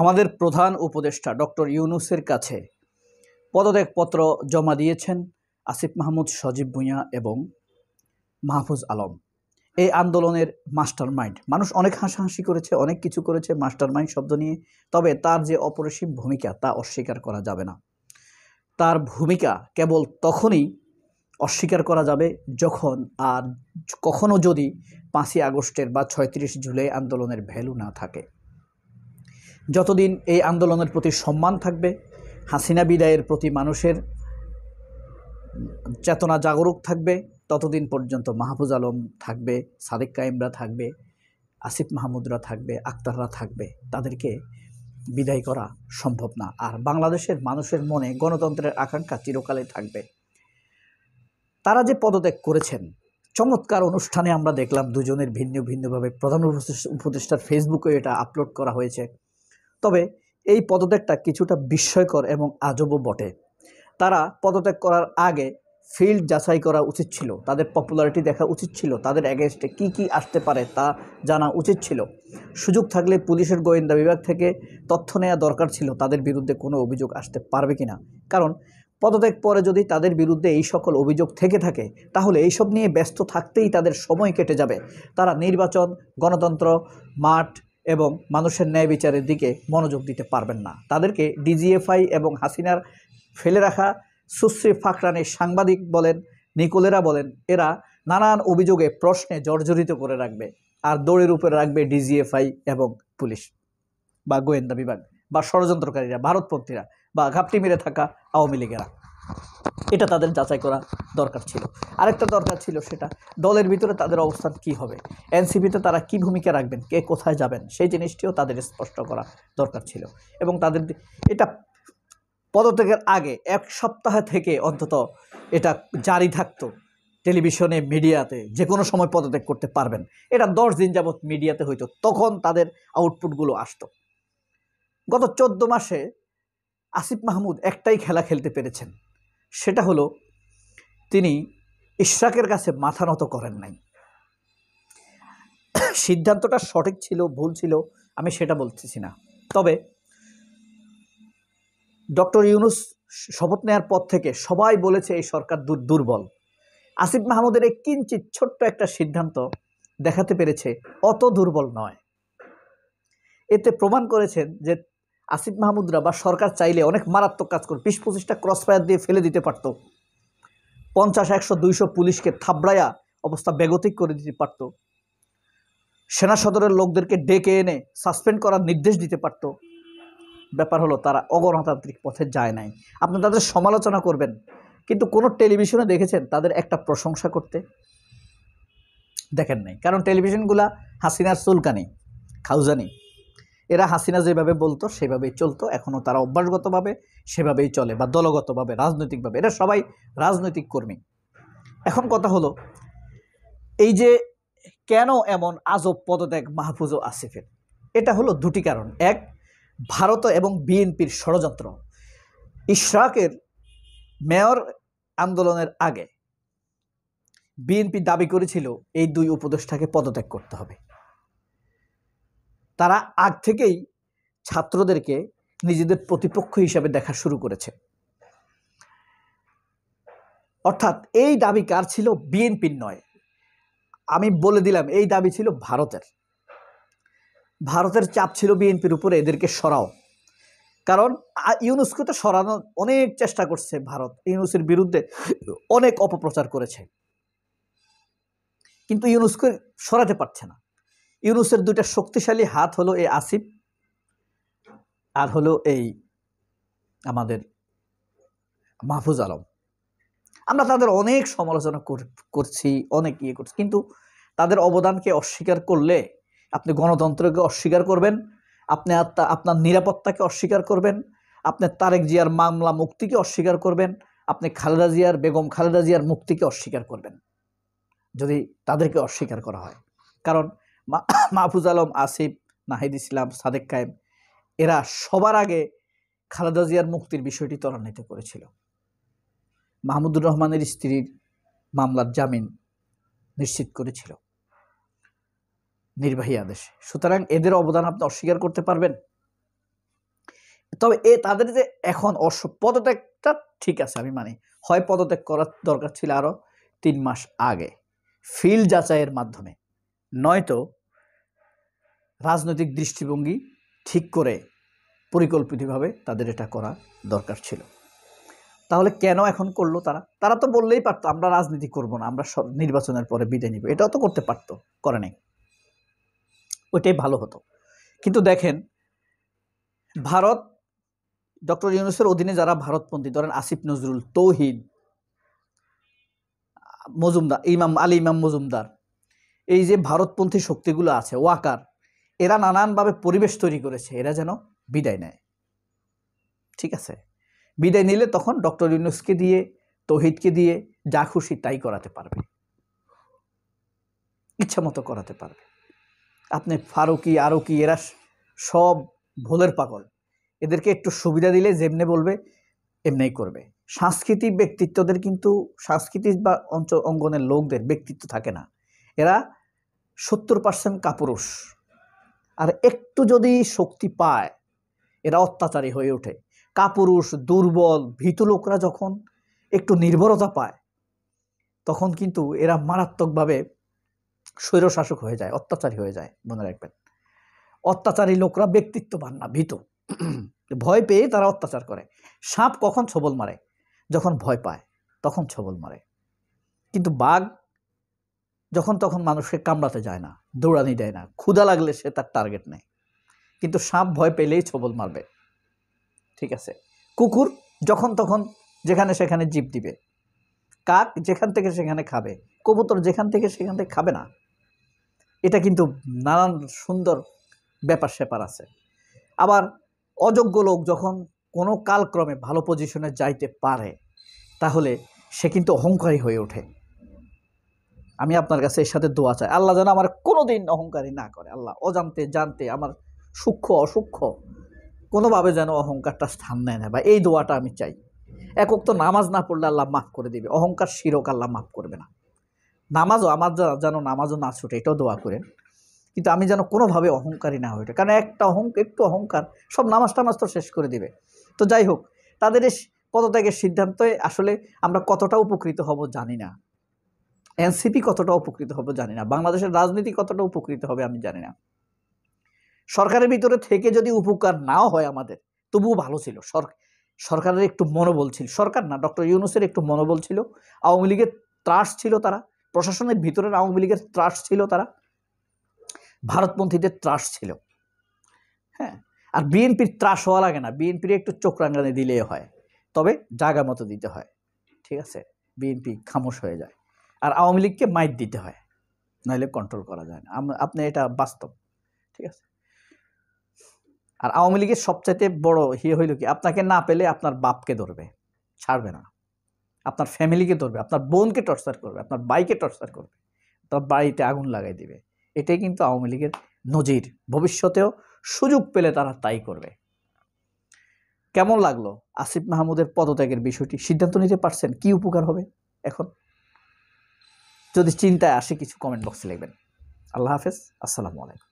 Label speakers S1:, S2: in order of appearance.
S1: আমাদের প্রধান উপদেষ্টা ডক্টর ইউনূসের কাছে পদত্যাগপত্র জমা দিয়েছেন আসিফ মাহমুদ, সজীব ভুঁইয়া এবং মাহফুজ আলম। এই আন্দোলনের মাস্টারমাইন্ড। মানুষ অনেক হাসাহাসি করেছে, অনেক কিছু করেছে মাস্টারমাইন্ড শব্দ নিয়ে, তবে তার যে অপরিসীম ভূমিকা তা অস্বীকার করা যাবে না। তার ভূমিকা কেবল তখনই অস্বীকার করা যাবে যখন আর কখনো যদি 5ই আগস্টের বা 36 জুলাই আন্দোলনের ভ্যালু না থাকে। যতদিন এই আন্দোলনের প্রতি সম্মান থাকবে, হাসিনা বিদায়ের প্রতি মানুষের চেতনা জাগরুক থাকবে, ততদিন পর্যন্ত মাহফুজ আলম থাকবে, সাদেক কায়েমরা থাকবে, আসিফ মাহমুদরা থাকবে, আক্তাররা থাকবে। তাদেরকে বিদায় করা সম্ভব না। আর বাংলাদেশের মানুষের মনে গণতন্ত্রের আকাঙ্ক্ষা চিরকালে থাকবে। তারা যে পদত্যাগ করেছেন, চমৎকার অনুষ্ঠানে আমরা দেখলাম দুজনের ভিন্ন ভিন্নভাবে। প্রধান উপদেষ্টার ফেসবুকে এটা আপলোড করা হয়েছে। তবে এই পদত্যাগটা কিছুটা বিস্ময়কর এবং আজবও বটে। তারা পদত্যাগ করার আগে ফিল্ড যাচাই করা উচিত ছিল, তাদের পপুলারিটি দেখা উচিত ছিল, তাদের এগেনস্টে কী কী আসতে পারে তা জানা উচিত ছিল। সুযোগ থাকলে পুলিশের গোয়েন্দা বিভাগ থেকে তথ্য নেওয়া দরকার ছিল তাদের বিরুদ্ধে কোনো অভিযোগ আসতে পারবে কিনা। কারণ পদত্যাগ পরে যদি তাদের বিরুদ্ধে এই সকল অভিযোগ থেকে থাকে, তাহলে এইসব নিয়ে ব্যস্ত থাকতেই তাদের সময় কেটে যাবে। তারা নির্বাচন, গণতন্ত্র, মাঠ এবং মানুষের ন্যায় বিচারের দিকে মনোযোগ দিতে পারবেন না। তাদেরকে ডিজিএফআই এবং হাসিনার ফেলে রাখা সুশ্রী ফাকরানি সাংবাদিক বলেন, নিকোলেরা বলেন, এরা নানান অভিযোগে প্রশ্নে জর্জরিত করে রাখবে। আর দৌড়ের উপরে রাখবে ডিজিএফআই এবং পুলিশ বা গোয়েন্দা বিভাগ বা ষড়যন্ত্রকারীরা, ভারতপন্থীরা বা ঘাপটি মেরে থাকা আওয়ামী লীগেরা। এটা তাদের যাচাই করা দরকার ছিল। আরেকটা দরকার ছিল, সেটা দলের ভিতরে তাদের অবস্থান কি হবে, এনসিপিতে তারা কি ভূমিকা রাখবেন, কে কোথায় যাবেন, সেই জিনিসটিও তাদের স্পষ্ট করা দরকার ছিল। এবং তাদের এটা পদত্যাগের আগে 1 সপ্তাহ থেকে অন্তত এটা জারি থাকতো টেলিভিশনে, মিডিয়াতে, যে কোনো সময় পদত্যাগ করতে পারবেন। এটা 10 দিন যাবৎ মিডিয়াতে হইতো, তখন তাদের আউটপুটগুলো আসতো। গত 14 মাসে আসিফ মাহমুদ একটাই খেলা খেলতে পেরেছেন, সেটা হলো তিনি ইশরাকের কাছে মাথা নত করেন নাই। সিদ্ধান্তটা সঠিক ছিল, ভুল ছিল, আমি সেটা বলতেছি না। তবে ডক্টর ইউনূস শপথ নেওয়ার পর থেকে সবাই বলেছে এই সরকার দুর্বল। আসিফ মাহমুদের এই কিঞ্চিত ছোট্ট একটা সিদ্ধান্ত দেখাতে পেরেছে অত দুর্বল নয়। এতে প্রমাণ করেছেন যে আসিফ মাহমুদরা বা সরকার চাইলে অনেক মারাত্মক কাজ করে 20-25টা ক্রসফায়ার দিয়ে ফেলে দিতে পারত। 50, 100, 200 পুলিশকে থাবড়ায়া অবস্থা বেগতিক করে দিতে পারত। সেনা সদরের লোকদেরকে ডেকে এনে সাসপেন্ড করার নির্দেশ দিতে পারত। ব্যাপার হলো তারা অগণতান্ত্রিক পথে যায় নাই। আপনি তাদের সমালোচনা করবেন, কিন্তু কোনো টেলিভিশনে দেখেছেন তাদের একটা প্রশংসা করতে? দেখেন নাই। কারণ টেলিভিশনগুলা হাসিনার চুলকানি, খাউজানি। এরা হাসিনা যেভাবে বলতো সেভাবেই চলতো, এখনও তারা অভ্যাসগতভাবে সেভাবেই চলে, বা দলগতভাবে, রাজনৈতিকভাবে। এরা সবাই রাজনৈতিক কর্মী। এখন কথা হলো, এই যে কেন এমন আজব পদত্যাগ মাহফুজ ও আসিফের, এটা হলো দুটি কারণ। এক, ভারত এবং বিএনপির ষড়যন্ত্র। ইশরাকের মেয়র আন্দোলনের আগে বিএনপি দাবি করেছিল এই 2 উপদেষ্টাকে পদত্যাগ করতে হবে। তারা আগ থেকেই ছাত্রদেরকে নিজেদের প্রতিপক্ষ হিসাবে দেখা শুরু করেছে। অর্থাৎ এই দাবি কার ছিল? বিএনপির নয়। আমি বলে দিলাম, এই দাবি ছিল ভারতের। ভারতের চাপ ছিল বিএনপির উপরে, এদেরকে সরাও। কারণ ইউনূসকে তো সরানোর অনেক চেষ্টা করছে ভারত, ইউনূসের বিরুদ্ধে অনেক অপপ্রচার করেছে, কিন্তু ইউনূসকে সরাতে পারছে না। ইউনূসের 2টা শক্তিশালী হাত হলো এই আসিফ আর হলো এই আমাদের মাহফুজ আলম। আমরা তাদের অনেক সমালোচনা করছি, অনেক করছি, কিন্তু তাদের অবদানকে অস্বীকার করলে আপনি গণতন্ত্রকে অস্বীকার করবেন, আপনি আপনার নিরাপত্তাকে অস্বীকার করবেন, আপনি তারেক জিয়ার মামলা মুক্তিকে অস্বীকার করবেন, আপনি বেগম খালেদা জিয়ার মুক্তিকে অস্বীকার করবেন যদি তাদেরকে অস্বীকার করা হয়। কারণ মাহফুজ আলম, আসিফ, নাহিদ ইসলাম, সাদেক কায়েম এরা সবার আগে খালেদা জিয়ার মুক্তির বিষয়টি ত্বরান্বিত করেছিল। মাহমুদুর রহমানের স্ত্রীর মামলার জামিন নিশ্চিত করেছিল নির্বাহী আদেশে। সুতরাং এদের অবদান আপনি অস্বীকার করতে পারবেন? তবে তাদের যে এখন পদত্যাগটা ঠিক আছে, আমি মানি, হয় পদত্যাগ করার দরকার ছিল আরো 3 মাস আগে ফিল্ড যাচাইয়ের মাধ্যমে, নয়তো রাজনৈতিক দৃষ্টিভঙ্গি ঠিক করে পরিকল্পিতভাবে তাদের এটা করা দরকার ছিল। তাহলে কেন এখন করলো তারা তো বললেই পারতো আমরা রাজনীতি করব না, আমরা নির্বাচনের পরে বিদায় নিব, এটাও তো করতে পারতো, করে নাই। ওইটাই ভালো হতো। কিন্তু দেখেন, ভারত ডক্টর ইউনূসের অধীনে যারা ভারতপন্থী, ধরেন আসিফ নজরুল, তৌহিদ, মজুমদার, ইমাম মজুমদার, এই যে ভারতপন্থী শক্তিগুলো আছে, ওয়াকার, এরা নানানভাবে পরিবেশ তৈরি করেছে এরা যেন বিদায় নেয়। ঠিক আছে, বিদায় নিলে তখন ডক্টর ইউনূসকে দিয়ে, তৌহিদকে দিয়ে যা খুশি তাই করাতে পারবে, ইচ্ছা মতো করাতে পারবে। আপনি ফারুকি, আরকি, এরা সব ভোলের পাগল, এদেরকে একটু সুবিধা দিলে যেমনে বলবে এমনি করবে। সাংস্কৃতিক ব্যক্তিত্বদের কিন্তু, সাংস্কৃতিক বা অঙ্গনের লোকদের ব্যক্তিত্ব থাকে না, এরা 70% কাপুরুষ, আর একটু যদি শক্তি পায় এরা অত্যাচারী হয়ে ওঠে। কাপুরুষ, দুর্বল, ভীতু লোকরা যখন একটু নির্ভরতা পায় তখন কিন্তু এরা মারাত্মকভাবে স্বৈরশাসক হয়ে যায়, অত্যাচারী হয়ে যায়। মনে রাখবেন, অত্যাচারী লোকরা ব্যক্তিত্ববান না, ভীতু, ভয় পেয়ে তারা অত্যাচার করে। সাপ কখন ছবল মারে? যখন ভয় পায় তখন ছবল মারে। কিন্তু বাঘ যখন তখন মানুষকে কামড়াতে যায় না, দৌড়ানি দেয় না, ক্ষুধা লাগলে সে তার টার্গেট নেয়। কিন্তু সাপ ভয় পেলেই ছবল মারবে। ঠিক আছে, কুকুর যখন তখন যেখানে সেখানে জিভ দিবে, কাক যেখান থেকে সেখানে খাবে, কবুতর যেখান থেকে সেখান থেকে খাবে না। এটা কিন্তু নানান সুন্দর ব্যাপার স্যাপার আছে। আবার অযোগ্য লোক যখন কোনো কালক্রমে ভালো পজিশনে যাইতে পারে তাহলে সে কিন্তু অহংকারী হয়ে ওঠে। আমি আপনার কাছে এর সাথে দোয়া চাই, আল্লাহ যেন আমার কোনোদিন অহংকারী না করে। আল্লাহ অজান্তে জানতে আমার সূক্ষ্ম অসূক্ষ্ম কোনোভাবে যেন অহংকারটা স্থান নেয় না, বা এই দোয়াটা আমি চাই। একক তো নামাজ না পড়লে আল্লাহ মাফ করে দিবে, অহংকার শিরক আল্লাহ মাফ করবে না। নামাজও আমার যেন নামাজও না ছুটে, এটাও দোয়া করেন। কিন্তু আমি যেন কোনোভাবে অহংকারী না হয়ে ওঠে, কারণ একটু অহংকার সব নামাজ টামাজ তো শেষ করে দিবে। তো যাই হোক, তাদের এই পদত্যাগের সিদ্ধান্তে আসলে আমরা কতটা উপকৃত হব জানি না, এনসিপি কতটা উপকৃত হবে জানি না, বাংলাদেশের রাজনীতি কতটা উপকৃত হবে আমি জানি না। সরকারের ভিতরে থেকে যদি উপকার নাও হয় আমাদের, তবুও ভালো ছিল। সরকারের একটু মনোবল ছিল, সরকার না, ডক্টর ইউনূসের একটু মনোবল ছিল, আওয়ামী লীগের ত্রাস ছিল, তারা প্রশাসনের ভিতরের আওয়ামী লীগের ত্রাস ছিল, তারা ভারতপন্থীদের ত্রাস ছিল। হ্যাঁ, আর বিএনপির ত্রাস হওয়া লাগে না, বিএনপির একটু চোখ রাঙানি দিলেই হয়, তবে জায়গা মতো দিতে হয়। ঠিক আছে, বিএনপি খামোশ হয়ে যায়, আর আওয়ামী লীগকে মাইট দিতে হয়, নাহলে কন্ট্রোল করা যায় না। আপনি এটা বাস্তব। ঠিক আছে, আর আওয়ামী লীগের সবচাইতে বড় হইল কি, আপনাকে না পেলে আপনার বাপকে ধরবে, ছাড়বে না, আপনার ফ্যামিলিকে ধরবে, আপনার বোনকে টর্চার করবে, আপনার ভাইকে টর্চার করবে, তার বাড়িতে আগুন লাগাই দিবে। এটাই কিন্তু আওয়ামী লীগের নজির, ভবিষ্যতেও সুযোগ পেলে তারা তাই করবে। কেমন লাগলো আসিফ মাহমুদের পদত্যাগের বিষয়টি? সিদ্ধান্ত নিতে পারছেন কি উপকার হবে এখন? যদি চিন্তায় আসে কিছু কমেন্ট বক্সে লিখবেন। আল্লাহ হাফেজ, আসসালামু আলাইকুম।